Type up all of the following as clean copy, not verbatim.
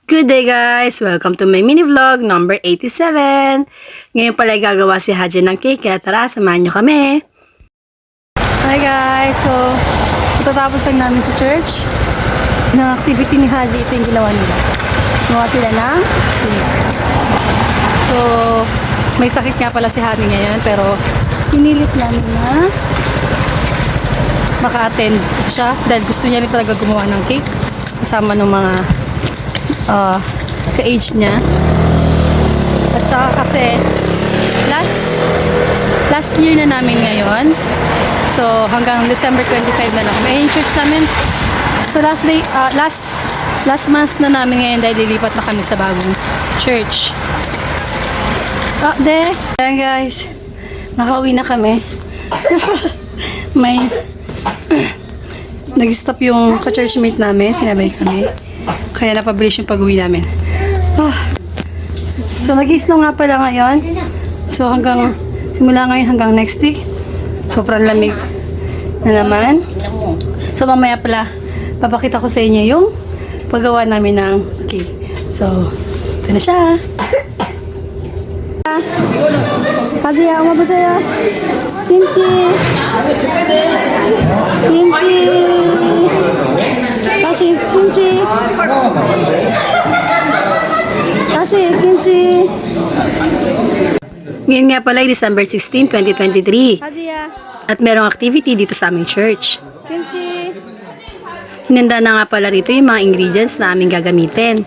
Good day guys! Welcome to my mini vlog number 87. Ngayon pala gagawa si Haji ng cake, kaya tara, samahan nyo kami. Hi guys! So, matatapos lang namin sa church. Ng activity ni Haji, ito yung ginawa nila. Gumawa sila ng cake. So, may sakit nga pala si Haji ngayon, pero pinilit namin na maka-attend siya dahil gusto niya rin talaga gumawa ng cake kasama ng mga ka-age niya. At saka kasi last year na namin ngayon, so hanggang December 25 na lang may church namin. So last month na namin ngayon dahil lilipat na kami sa bagong church. Ayan guys, nakauwi na kami. May nag-stop yung ka-churchmate namin, sinabay kami. Kaya napabilis yung pag-uwi namin. So, nag-snow nga pala ngayon. So, simula ngayon hanggang next week. Sobrang lamig na naman. So, mamaya pala, papakita ko sa inyo yung paggawa namin ng cake. So, ito na siya. Kaziya, umabusayo. Kimchi. Kimchi. 다시 김치. Ngayon nga pala ay December 16, 2023. At merong activity dito sa aming church. Kimchi. Hinanda na nga pala rito yung mga ingredients na aming gagamitin.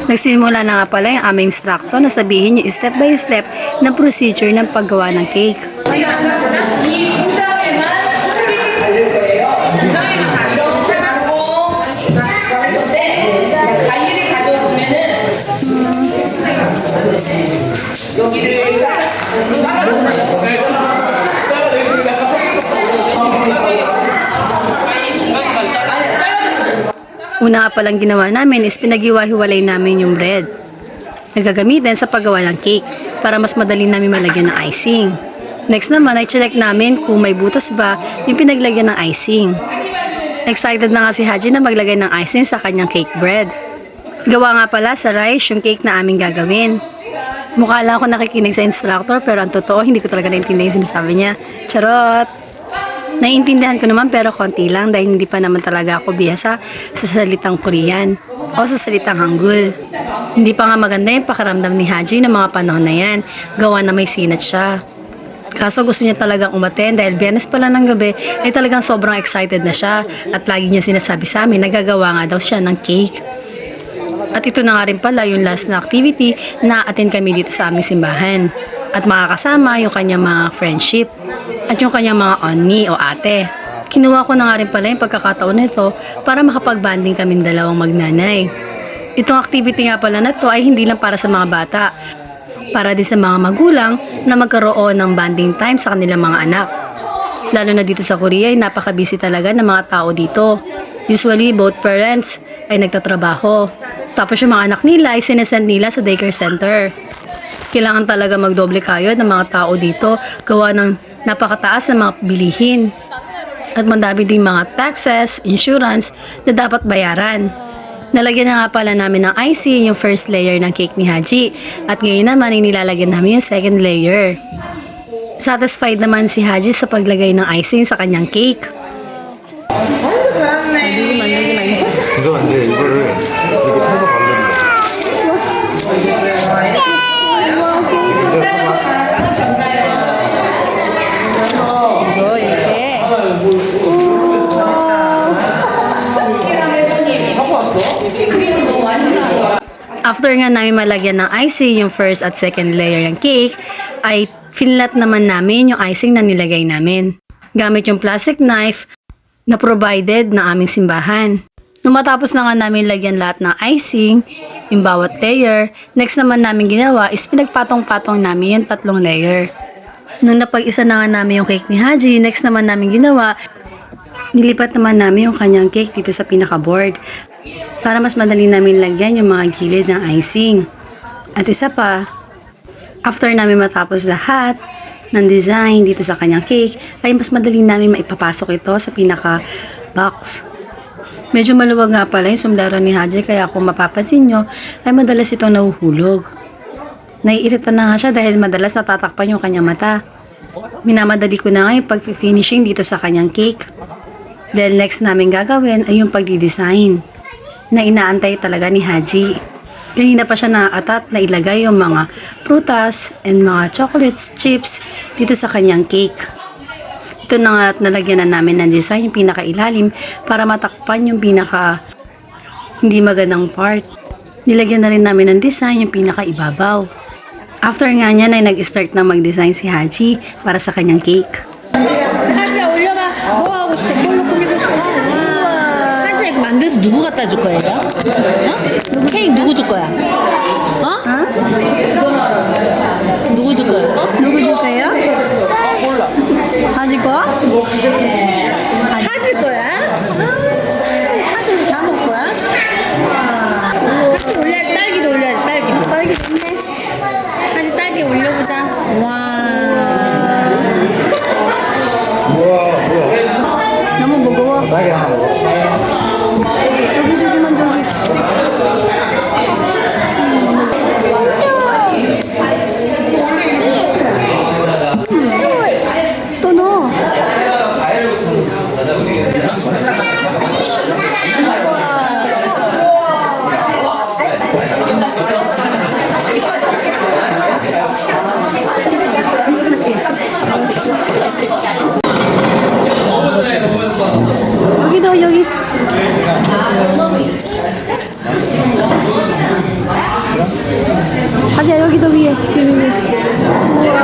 Nagsimula na nga pala yung aming instructor na sabihin yung step by step ng procedure ng paggawa ng cake. Una nga palang ginawa namin is pinaghiwa-hiwalay namin yung bread na gagamitin sa paggawa ng cake para mas madali namin malagyan ng icing. Next naman ay check namin kung may butas ba yung pinaglagyan ng icing. Excited na nga si Haji na maglagay ng icing sa kanyang cake bread. Gawa nga pala sa rice yung cake na aming gagawin. Mukha lang ako nakikinig sa instructor pero ang totoo hindi ko talaga naintindihan yung sinasabi niya. Charot! Naiintindihan ko naman pero konti lang dahil hindi pa naman talaga ako bihasa sa salitang Korean o sa salitang Hangul. Hindi pa nga maganda yung pakiramdam ni Haji ng mga panahon na yan, gawa na may sinat siya. Kaso gusto niya talagang umaten dahil Biyernes pala ng gabi ay talagang sobrang excited na siya at lagi niya sinasabi sa amin nagagawa nga daw siya ng cake. At ito na nga rin pala yung last na activity na attend kami dito sa aming simbahan. At makakasama yung kanyang mga friendship at yung kanyang mga onni o ate. Kinuha ko na nga rin pala yung pagkakataon nito para makapag-banding kaming dalawang magnanay. Itong activity nga pala na to ay hindi lang para sa mga bata, para din sa mga magulang na magkaroon ng banding time sa kanilang mga anak. Lalo na dito sa Korea ay napaka-busy talaga ng mga tao dito. Usually both parents ay nagtatrabaho. Tapos yung mga anak nila ay sinesend nila sa daycare center. Kailangan talaga magdoble kayod ng mga tao dito gawa ng napakataas na mga bilihin. At mandami ding mga taxes, insurance na dapat bayaran. Nalagyan na nga pala namin ng icing yung first layer ng cake ni Haji. At ngayon naman ay nilalagyan namin yung second layer. Satisfied naman si Haji sa paglagay ng icing sa kanyang cake. 이거 안 돼. 이거를 이렇게 펴서 만든다. After nga namin malagyan ng icing yung first at second layer ng cake, ay finlat naman namin yung icing na nilagay namin. Gamit yung plastic knife na provided ng aming simbahan. Nung matapos na nga namin lagyan lahat ng icing, yung bawat layer, next naman namin ginawa is pinagpatong-patong namin yung tatlong layer. Nung napag-isa na nga namin yung cake ni Haji, next naman namin ginawa, nilipat naman namin yung kanyang cake dito sa pinaka-board para mas madali namin lagyan yung mga gilid ng icing. At isa pa, after namin matapos lahat, ng design dito sa kanyang cake, ay mas madali namin maipapasok ito sa pinaka-box. Medyo maluwag nga pala yung sombrero ni Haji, kaya kung mapapansin nyo, ay madalas itong nahuhulog. Naiirita na nga siya dahil madalas natatakpan yung kanyang mata. Minamadali ko na nga yung pag-finishing dito sa kanyang cake. Dahil next namin gagawin ay yung pagdidesign na inaantay talaga ni Haji. Kanina pa siya naaatat na ilagay yung mga prutas and mga chocolates, chips dito sa kanyang cake. Ito na nga at nalagyan na namin ng design yung pinakailalim para matakpan yung pinaka hindi magandang part. Nilagyan na rin namin ng design yung pinakaibabaw. After nga niya ay nag-start na mag-design si Haji para sa kanyang cake. 하지야 올려봐. 뭐 하고 싶어? 뭘로 꾸미고 싶어? 우와. 하지야 이거 만들어서 누구 갖다 줄 거예요? 어? 케이크 누구 줄 거야? 어? 누구 줄 거야? 누구 줄 거예요? 하지 거? 하지 거야? 하지 우리 다 먹을 거야? 하지 올려야지. 딸기도 올려야지. 딸기도. 딸기 좋네. 하지 딸기 올려보자. 와. 너무 무거워. 딸기 하나 먹어. 저기만 저기. 또 넣어. 여기도 여기. 하지야 여기도 위에. 우와.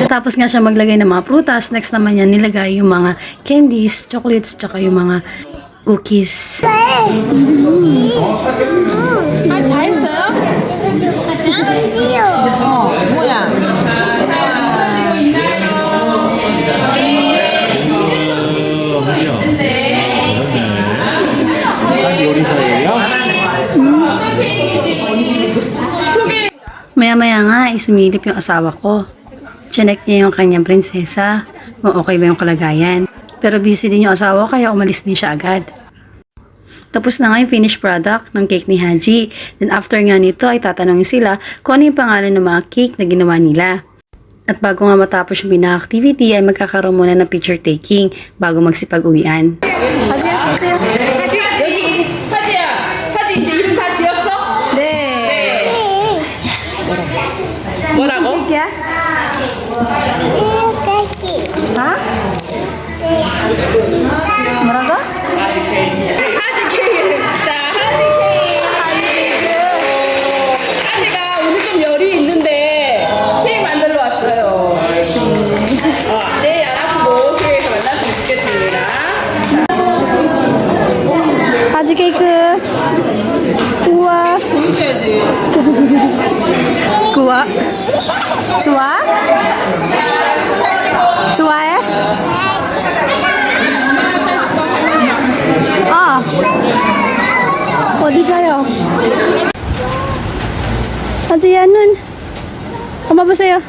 Tapos nga siya maglagay ng mga prutas, next naman niya nilagay yung mga candies, chocolates, tsaka yung mga cookies. 하지 다 했어요? 하지야? 뭐야? 요리사예요? Maya-maya nga, sumilip yung asawa ko. Chinek niya yung kanyang prinsesa, kung okay ba yung kalagayan. Pero busy din yung asawa ko, kaya umalis din siya agad. Tapos na nga yung finished product ng cake ni Haji. Then after nga nito ay tatanungin sila kung ano yung pangalan ng mga cake na ginawa nila. At bago nga matapos yung pinaka-activity ay magkakaroon muna ng picture taking bago magsipag-uwian. 하지 여기 하지야. 하지 이제 이름 다 지었어? 네. 뭐라고? 케이크야? 하? 뭐라고? 하지 케이크. 자, 하지 케이크. 하지가 오늘 좀 열이 있는데 케이크 만들러 왔어요. 내일 안 아프고 교회에서 만났으면 좋겠습니다. 하지 케이크. 우와. 보여줘야지. 좋아? 좋아? 좋아해? 어디 가요? 하지야 눈. 엄마 보세요.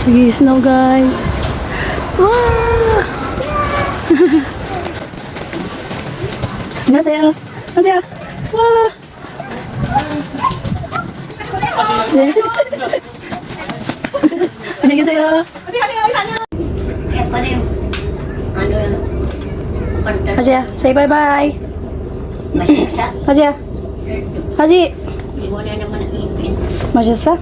여기 snow guys. 와. 안녕하세요. 하지야. 와. 네. 안녕히 계세요. 하지야, say bye bye. 하지야. 하지. 맛있어?